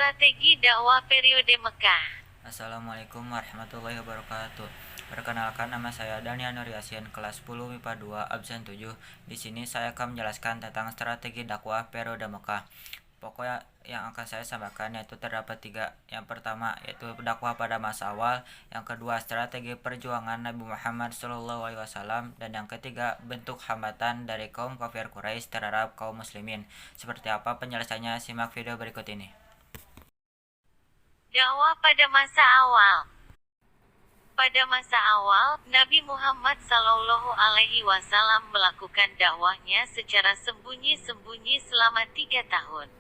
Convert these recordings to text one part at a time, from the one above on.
Strategi dakwah periode Mekah. Assalamualaikum warahmatullahi wabarakatuh. Perkenalkan, nama saya Daniel Nur Yasin, kelas 10 MIPA 2, absen 7. Di sini saya akan menjelaskan tentang strategi dakwah periode Mekah. Pokoknya yang akan saya sampaikan yaitu terdapat tiga. Yang pertama yaitu dakwah pada masa awal, yang kedua strategi perjuangan Nabi Muhammad SAW, dan yang ketiga bentuk hambatan dari kaum kafir Quraisy terhadap kaum muslimin. Seperti apa penjelasannya? Simak video berikut ini. Dakwah pada masa awal. Pada masa awal, Nabi Muhammad SAW melakukan dakwahnya secara sembunyi-sembunyi selama 3 tahun.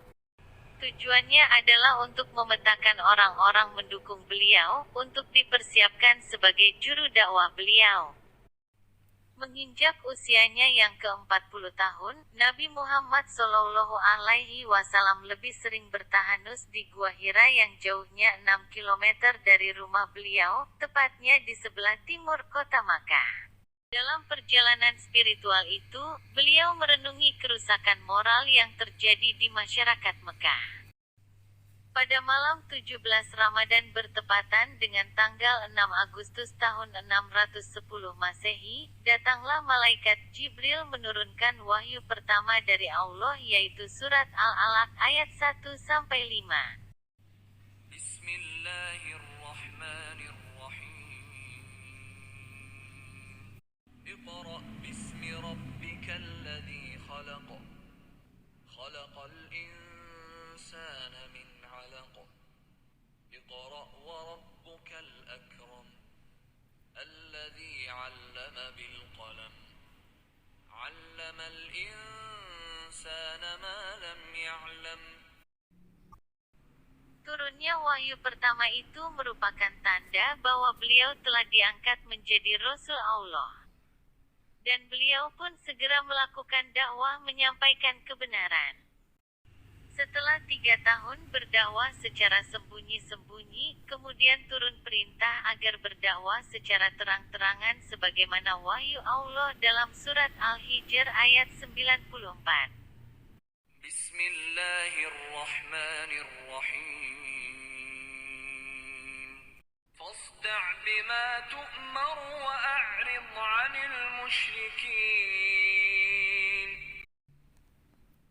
Tujuannya adalah untuk memetakan orang-orang mendukung beliau, untuk dipersiapkan sebagai juru dakwah beliau. Menginjak usianya yang ke-40 tahun, Nabi Muhammad SAW lebih sering bertahanus di Gua Hira yang jauhnya 6 km dari rumah beliau, tepatnya di sebelah timur kota Makkah. Dalam perjalanan spiritual itu, beliau merenungi kerusakan moral yang terjadi di masyarakat Mekah. Pada malam 17 Ramadan bertepatan dengan tanggal 6 Agustus tahun 610 Masehi, datanglah malaikat Jibril menurunkan wahyu pertama dari Allah yaitu surat Al-Alaq ayat 1-5. Bismillahirrahmanirrahim. Iqra bismi rabbikal ladzi khalaq. Khalaqal insana min 'alaq. Iqra wa rabbukal akram. Alladzi 'allama bil qalam. 'Allamal insana ma lam ya'lam. Turunnya wahyu pertama itu merupakan tanda bahwa beliau telah diangkat menjadi Rasul Allah. Dan beliau pun segera melakukan dakwah menyampaikan kebenaran. Setelah 3 tahun berdakwah secara sembunyi-sembunyi, kemudian turun perintah agar berdakwah secara terang-terangan sebagaimana wahyu Allah dalam surat Al-Hijr ayat 94. Bismillahirrahmanirrahim. Fasda' bima tu'mar wa a'rid 'anil musyrikin.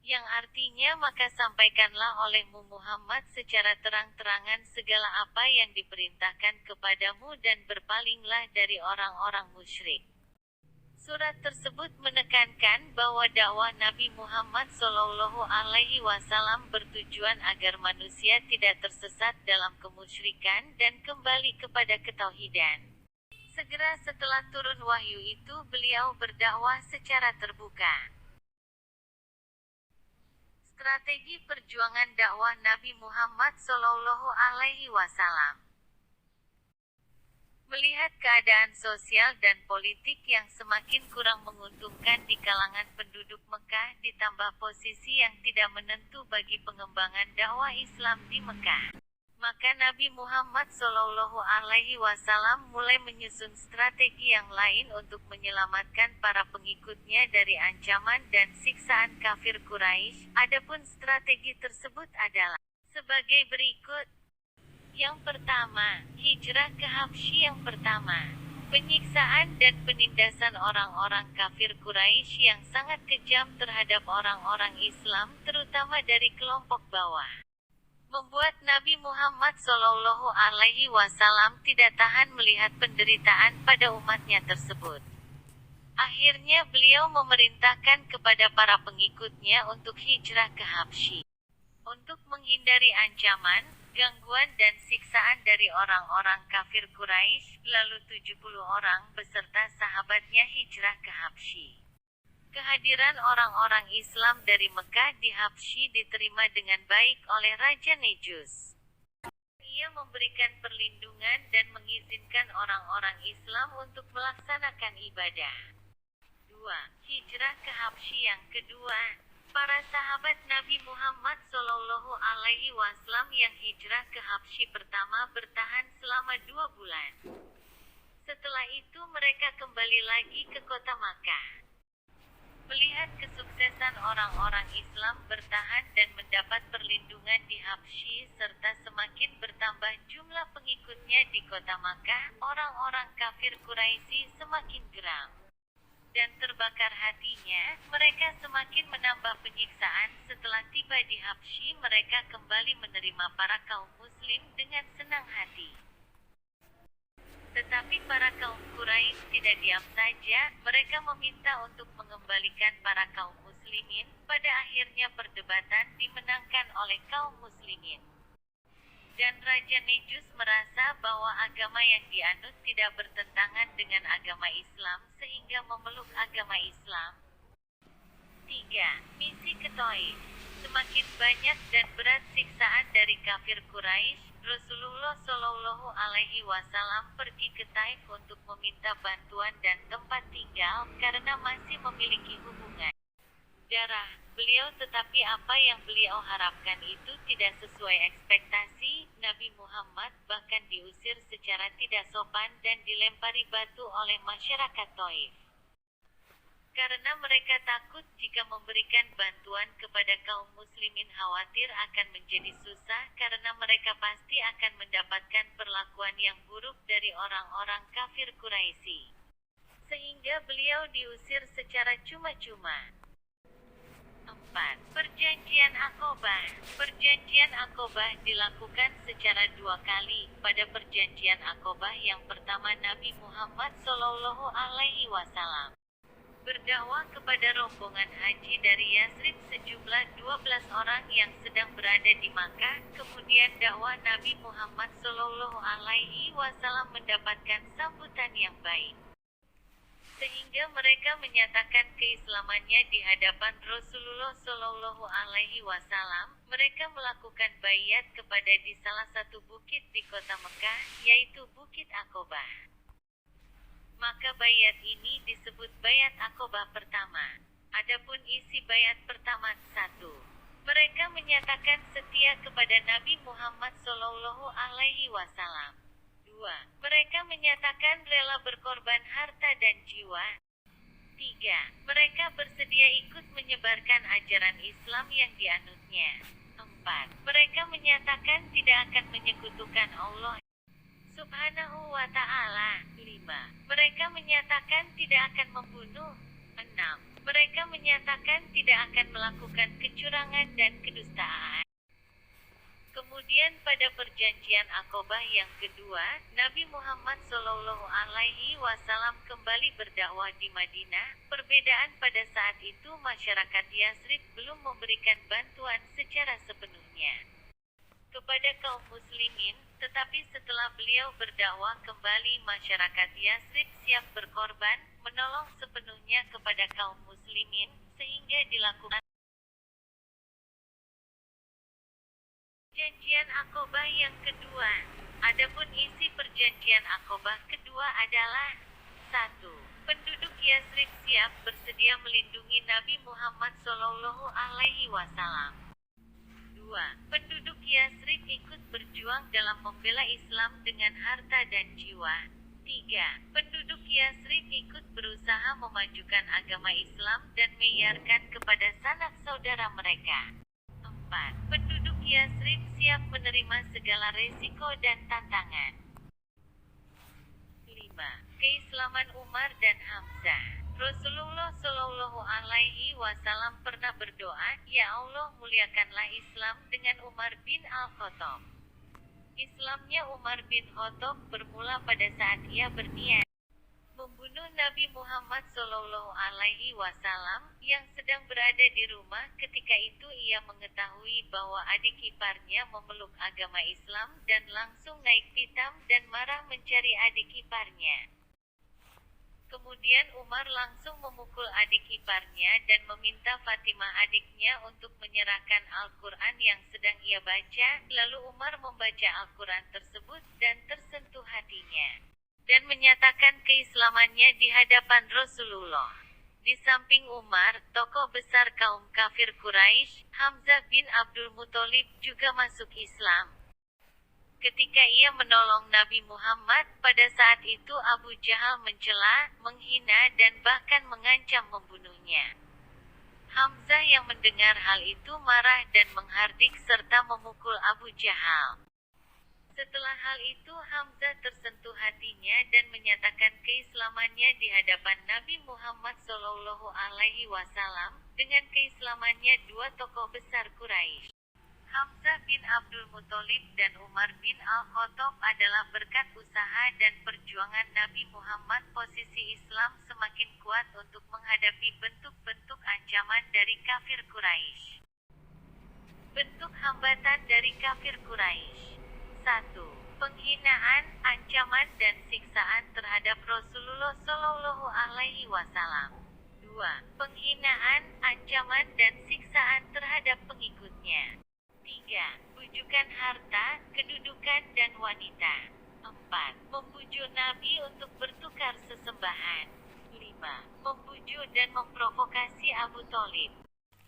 Yang artinya maka sampaikanlah olehmu Muhammad secara terang-terangan segala apa yang diperintahkan kepadamu dan berpalinglah dari orang-orang musyrik. Surat tersebut menekankan bahwa dakwah Nabi Muhammad SAW bertujuan agar manusia tidak tersesat dalam kemusyrikan dan kembali kepada ketauhidan. Segera setelah turun wahyu itu beliau berdakwah secara terbuka. Strategi perjuangan dakwah Nabi Muhammad SAW. Melihat keadaan sosial dan politik yang semakin kurang menguntungkan di kalangan penduduk Mekah ditambah posisi yang tidak menentu bagi pengembangan dakwah Islam di Mekah, maka Nabi Muhammad SAW mulai menyusun strategi yang lain untuk menyelamatkan para pengikutnya dari ancaman dan siksaan kafir Quraisy. Adapun strategi tersebut adalah sebagai berikut. Yang pertama, hijrah ke Habsyi. Yang pertama, penyiksaan dan penindasan orang-orang kafir Quraisy yang sangat kejam terhadap orang-orang Islam, terutama dari kelompok bawah, membuat Nabi Muhammad SAW tidak tahan melihat penderitaan pada umatnya tersebut. Akhirnya beliau memerintahkan kepada para pengikutnya untuk hijrah ke Habsyi. Untuk menghindari ancaman, gangguan dan siksaan dari orang-orang kafir Quraisy, lalu 70 orang beserta sahabatnya hijrah ke Habsyi. Kehadiran orang-orang Islam dari Mekah di Habsyi diterima dengan baik oleh Raja Nejus. Ia memberikan perlindungan dan mengizinkan orang-orang Islam untuk melaksanakan ibadah. 2. Hijrah ke Habsyi. Yang kedua, para sahabat Nabi Muhammad SAW yang hijrah ke Habsyi pertama bertahan selama 2 bulan. Setelah itu mereka kembali lagi ke kota Makkah. Melihat kesuksesan orang-orang Islam bertahan dan mendapat perlindungan di Habsyi serta semakin bertambah jumlah pengikutnya di kota Makkah, orang-orang kafir Quraisy semakin geram dan terbakar hatinya. Mereka semakin menambah penyiksaan. Setelah tiba di Habsyi, mereka kembali menerima para kaum muslim dengan senang hati. Tetapi para kaum Quraisy tidak diam saja. Mereka meminta untuk mengembalikan para kaum muslimin. Pada akhirnya perdebatan dimenangkan oleh kaum muslimin. Dan Raja Nejus merasa bahwa agama yang dianut tidak bertentangan dengan agama Islam sehingga memeluk agama Islam. 3. Misi ke Taif. Semakin banyak dan berat siksaan dari kafir Quraisy, Rasulullah Shallallahu Alaihi Wasallam pergi ke Taif untuk meminta bantuan dan tempat tinggal karena masih memiliki hubungan darah beliau, tetapi apa yang beliau harapkan itu tidak sesuai ekspektasi. Nabi Muhammad bahkan diusir secara tidak sopan dan dilempari batu oleh masyarakat Taif. Karena mereka takut jika memberikan bantuan kepada kaum muslimin khawatir akan menjadi susah karena mereka pasti akan mendapatkan perlakuan yang buruk dari orang-orang kafir Quraisy. Sehingga beliau diusir secara cuma-cuma. 4. Perjanjian Aqobah. Perjanjian Aqobah dilakukan secara 2 kali. Pada perjanjian Aqobah yang pertama, Nabi Muhammad Shallallahu Alaihi Wasallam berdakwah kepada rombongan haji dari Yasrib sejumlah 12 orang yang sedang berada di Makkah. Kemudian dakwah Nabi Muhammad Shallallahu Alaihi Wasallam mendapatkan sambutan yang baik, sehingga mereka menyatakan keislamannya di hadapan Rasulullah Shallallahu Alaihi Wasallam. Mereka melakukan baiat kepada di salah satu bukit di kota Mekah, yaitu Bukit Aqobah. Maka baiat ini disebut baiat Aqobah pertama. Adapun isi baiat pertama: 1. Mereka menyatakan setia kepada Nabi Muhammad Shallallahu Alaihi Wasallam. 2. Mereka menyatakan rela berkorban harta dan jiwa. 3. Mereka bersedia ikut menyebarkan ajaran Islam yang dianutnya. 4. Mereka menyatakan tidak akan menyekutukan Allah Subhanahu wa Ta'ala. 5. Mereka menyatakan tidak akan membunuh. 6. Mereka menyatakan tidak akan melakukan kecurangan dan kedustaan. Kemudian pada perjanjian Aqobah yang kedua, Nabi Muhammad Shallallahu Alaihi Wasallam kembali berdakwah di Madinah. Perbedaan pada saat itu, masyarakat Yasrib belum memberikan bantuan secara sepenuhnya kepada kaum muslimin, tetapi setelah beliau berdakwah kembali, masyarakat Yasrib siap berkorban, menolong sepenuhnya kepada kaum muslimin, sehingga dilakukan Perjanjian Aqobah yang kedua. Adapun isi perjanjian Aqobah kedua adalah: 1. Penduduk Yasrib siap bersedia melindungi Nabi Muhammad Shallallahu Alaihi Wasallam. 2. Penduduk Yasrib ikut berjuang dalam membela Islam dengan harta dan jiwa. 3. Penduduk Yasrib ikut berusaha memajukan agama Islam dan menyiarkan kepada sanak saudara mereka. 4. Penduduk Yasrib siap menerima segala resiko dan tantangan. 5. Keislaman Umar dan Hamzah. Rasulullah Shallallahu Alaihi Wasallam pernah berdoa, "Ya Allah, muliakanlah Islam dengan Umar bin Al-Khattab." Islamnya Umar bin Khattab bermula pada saat ia berniat membunuh Nabi Muhammad Shallallahu Alaihi Wasallam yang sedang berada di rumah. Ketika itu ia mengetahui bahwa adik iparnya memeluk agama Islam dan langsung naik pitam dan marah mencari adik iparnya. Kemudian Umar langsung memukul adik iparnya dan meminta Fatimah adiknya untuk menyerahkan Al-Quran yang sedang ia baca. Lalu Umar membaca Al-Quran tersebut dan tersentuh hatinya dan menyatakan keislamannya di hadapan Rasulullah. Di samping Umar, tokoh besar kaum kafir Quraisy, Hamzah bin Abdul Muthalib juga masuk Islam. Ketika ia menolong Nabi Muhammad, pada saat itu Abu Jahal mencela, menghina dan bahkan mengancam membunuhnya. Hamzah yang mendengar hal itu marah dan menghardik serta memukul Abu Jahal. Setelah hal itu Hamzah tersentuh hatinya dan menyatakan keislamannya di hadapan Nabi Muhammad SAW. Dengan keislamannya dua tokoh besar Quraisy, Hamzah bin Abdul Muthalib dan Umar bin Al-Khattab adalah berkat usaha dan perjuangan Nabi Muhammad. Posisi Islam semakin kuat untuk menghadapi bentuk-bentuk ancaman dari kafir Quraisy. Bentuk hambatan dari kafir Quraisy: 1. Penghinaan, ancaman dan siksaan terhadap Rasulullah SAW. 2. Penghinaan, ancaman dan siksaan terhadap pengikutnya. 3. Bujukan harta, kedudukan dan wanita. 4. Membujuk Nabi untuk bertukar sesembahan. 5. Membujuk dan memprovokasi Abu Thalib.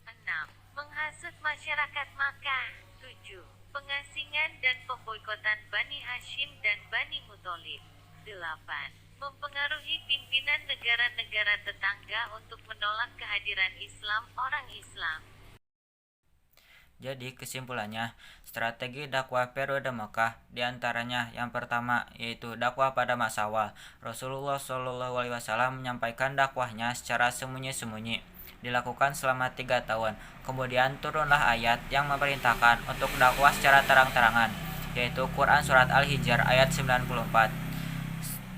6. Menghasut masyarakat Makkah. 7. Pengasingan dan pemboikotan Bani Hashim dan Bani Muthalib. 8. Mempengaruhi pimpinan negara-negara tetangga untuk menolak kehadiran Islam orang Islam. Jadi kesimpulannya, strategi dakwah periode Mekah diantaranya yang pertama yaitu dakwah pada masa awal. Rasulullah SAW menyampaikan dakwahnya secara sembunyi-sembunyi, dilakukan selama 3 tahun. Kemudian turunlah ayat yang memerintahkan untuk dakwah secara terang-terangan, yaitu Quran Surat Al-Hijr ayat 94.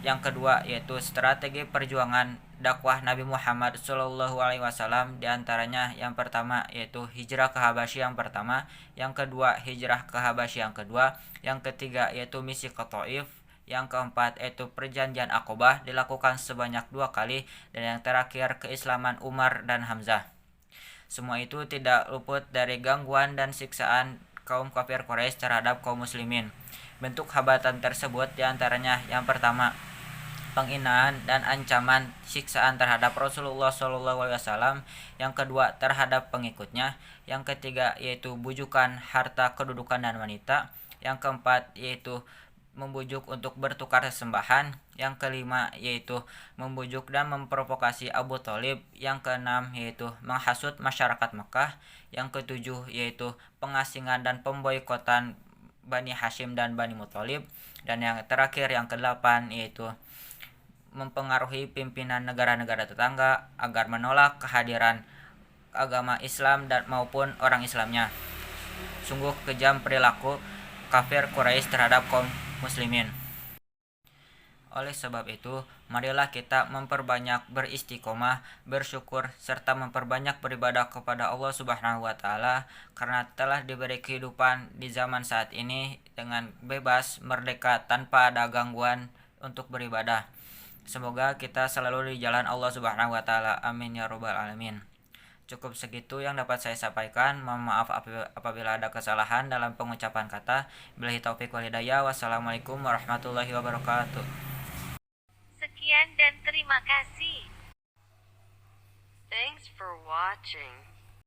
Yang kedua yaitu strategi perjuangan dakwah Nabi Muhammad SAW, diantaranya yang pertama yaitu hijrah ke Habasyah yang pertama, yang kedua hijrah ke Habasyah yang kedua, yang ketiga yaitu misi ke Thaif, yang keempat yaitu perjanjian Aqabah dilakukan sebanyak 2 kali, dan yang terakhir keislaman Umar dan Hamzah. Semua itu tidak luput dari gangguan dan siksaan kaum kafir Quraisy terhadap kaum muslimin. Bentuk hambatan tersebut diantaranya yang pertama penghinaan dan ancaman siksaan terhadap Rasulullah SAW, yang kedua terhadap pengikutnya, yang ketiga yaitu bujukan harta, kedudukan dan wanita, yang keempat yaitu membujuk untuk bertukar sesembahan, yang kelima yaitu membujuk dan memprovokasi Abu Thalib, yang keenam yaitu menghasut masyarakat Mekah, yang ketujuh yaitu pengasingan dan pemboikotan Bani Hashim dan Bani Muthalib, dan yang terakhir yang kedelapan yaitu mempengaruhi pimpinan negara-negara tetangga agar menolak kehadiran agama Islam dan maupun orang Islamnya. Sungguh kejam perilaku kafir Quraisy terhadap kaum muslimin. Oleh sebab itu, marilah kita memperbanyak beristiqomah, bersyukur, serta memperbanyak beribadah kepada Allah Subhanahu wa Ta'ala, karena telah diberi kehidupan di zaman saat ini dengan bebas, merdeka, tanpa ada gangguan untuk beribadah. Semoga kita selalu di jalan Allah Subhanahu wa Ta'ala. Amin ya rabbal alamin. Cukup segitu yang dapat saya sampaikan. Mohon maaf apabila ada kesalahan dalam pengucapan kata. Billahi taufik wal hidayah. Wassalamualaikum warahmatullahi wabarakatuh. Sekian dan terima kasih. Thanks for watching.